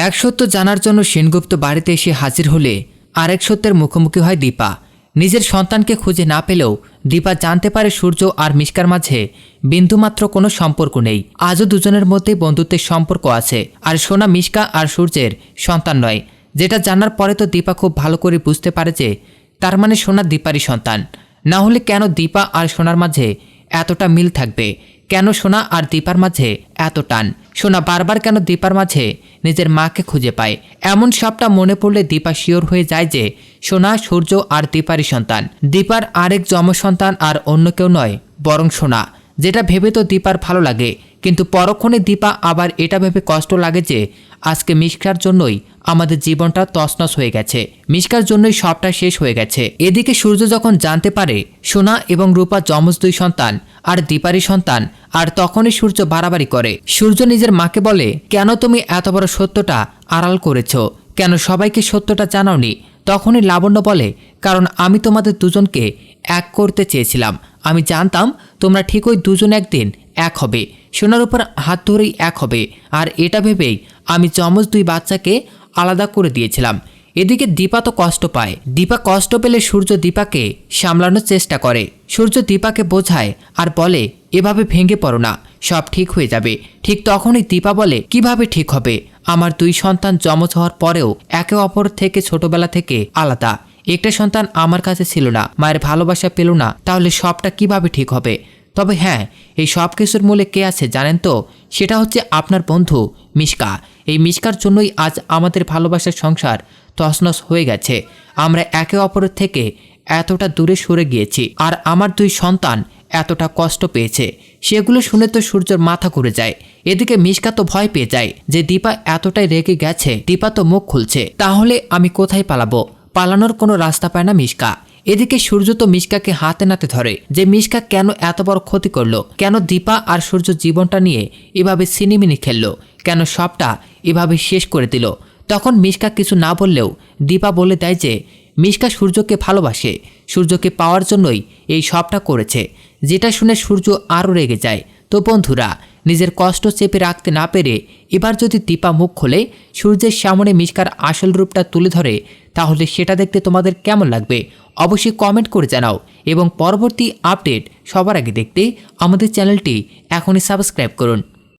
এক সত্য জানার জন্য সেনগুপ্ত বাড়িতে এসে হাজির হলে আরেক সত্যের মুখোমুখি হয় দীপা। নিজের সন্তানকে খুঁজে না পেলেও দীপা জানতে পারে সূর্য আর মিশকার মাঝে বিন্দুমাত্র কোনো সম্পর্ক নেই। আজও দুজনের মধ্যে বন্ধুত্বের সম্পর্ক আছে। আর সোনা মিশকা আর সূর্যের সন্তান নয়, যেটা জানার পরে তো দীপা খুব ভালো করে বুঝতে পারে যে তার মানে সোনা দীপারই সন্তান। না হলে কেন দীপা আর সোনার মাঝে এতটা মিল থাকবে? কেন সোনা আর দীপার মাঝে এত টান? সোনা বারবার কেন দীপার মাঝে নিজের মাকে খুঁজে পায়? এমন সবটা মনে পড়লে দীপা শিওর হয়ে যায় যে সোনা, সূর্য আর দীপারই সন্তান। দীপার আরেক যম সন্তান আর অন্য কেউ নয়, বরং সোনা। যেটা ভেবে তো দীপার ভালো লাগে, কিন্তু পরক্ষণে দীপা আবার এটা ভেবে কষ্ট লাগে যে আজকে মিশকার জন্যই আমাদের জীবনটা তছনছ হয়ে গেছে, মিশকার জন্যই সবটা শেষ হয়ে গেছে। এদিকে সূর্য যখন জানতে পারে সোনা এবং রূপা যমজ দুই সন্তান আর দীপারই সন্তান, আর তখনই সূর্য বাড়াবাড়ি করে। সূর্য নিজের মাকে বলে, কেন তুমি এত বড় সত্যটা আড়াল করেছ? কেন সবাইকে সত্যটা জানাওনি? তখনই লাবণ্য বলে, কারণ আমি তোমাদের দুজনকে এক করতে চেয়েছিলাম। আমি জানতাম তোমরা ঠিকই দুজন একদিন এক হবে, সোনার উপর হাত ধরেই এক হবে। আর এটা ভেবেই আমি যমজ দুই বাচ্চাকে আলাদা করে দিয়েছিলাম। এদিকে দীপা তো কষ্ট পায়। দীপা কষ্ট পেলে সূর্য দীপাকে সামলানোর চেষ্টা করে। সূর্য দীপাকে বোঝায় আর বলে, এভাবে ভেঙে পড়ো না, সব ঠিক হয়ে যাবে। ঠিক তখনই দীপা বলে, কিভাবে ঠিক হবে? আমার দুই সন্তান যমজ হওয়ার পরেও একে অপর থেকে ছোটবেলা থেকে আলাদা। একটা সন্তান আমার কাছে ছিল না, মায়ের ভালোবাসা পেল না, তাহলে সবটা কিভাবে ঠিক হবে? তবে হ্যাঁ, এই সব কিছুর মূলে কে আছে জানেন তো? সেটা হচ্ছে আপনার বন্ধু মিশকা। এই মিশকার জন্যই আজ আমাদের ভালোবাসার সংসার তছনছ হয়ে গেছে। আমরা একে অপরের থেকে এতটা দূরে সরে গিয়েছি, আর আমার দুই সন্তান এতটা কষ্ট পেয়েছে। সেগুলো শুনে তো সূর্যের মাথা ঘুরে যায়। এদিকে মিশকা তো ভয় পেয়ে যায় যে দীপা এতটাই রেগে গেছে, দীপা তো মুখ খুলছে। তাহলে আমি কোথায় পালাবো? পালানোর কোনো রাস্তা পায় না মিশকা। এদিকে সূর্য তো মিশকাকে হাতে নাতে ধরে যে মিশকা কেন এত বড় ক্ষতি করলো, কেন দীপা আর সূর্য জীবনটা নিয়ে এভাবে সিনিমিনি খেললো, কেন সবটা এভাবে শেষ করে দিল। তখন মিশকা কিছু না বললেও দীপা বলে দেয় যে মিশকা সূর্যকে ভালোবাসে, সূর্যকে পাওয়ার জন্যই এই সবটা করেছে। যেটা শুনে সূর্য আরও রেগে যায়। তো বন্ধুরা, নিজের কষ্ট চেপে রাখতে না পেরে এবার যদি দীপা মুখ খোলে, সূর্যের সামনে মিশকার আসল রূপটা তুলে ধরে, তাহলে সেটা দেখতে তোমাদের কেমন লাগবে অবশ্যই কমেন্ট করে জানাও। এবং পরবর্তী আপডেট সবার আগে দেখতে আমাদের চ্যানেলটি এখনই সাবস্ক্রাইব করুন।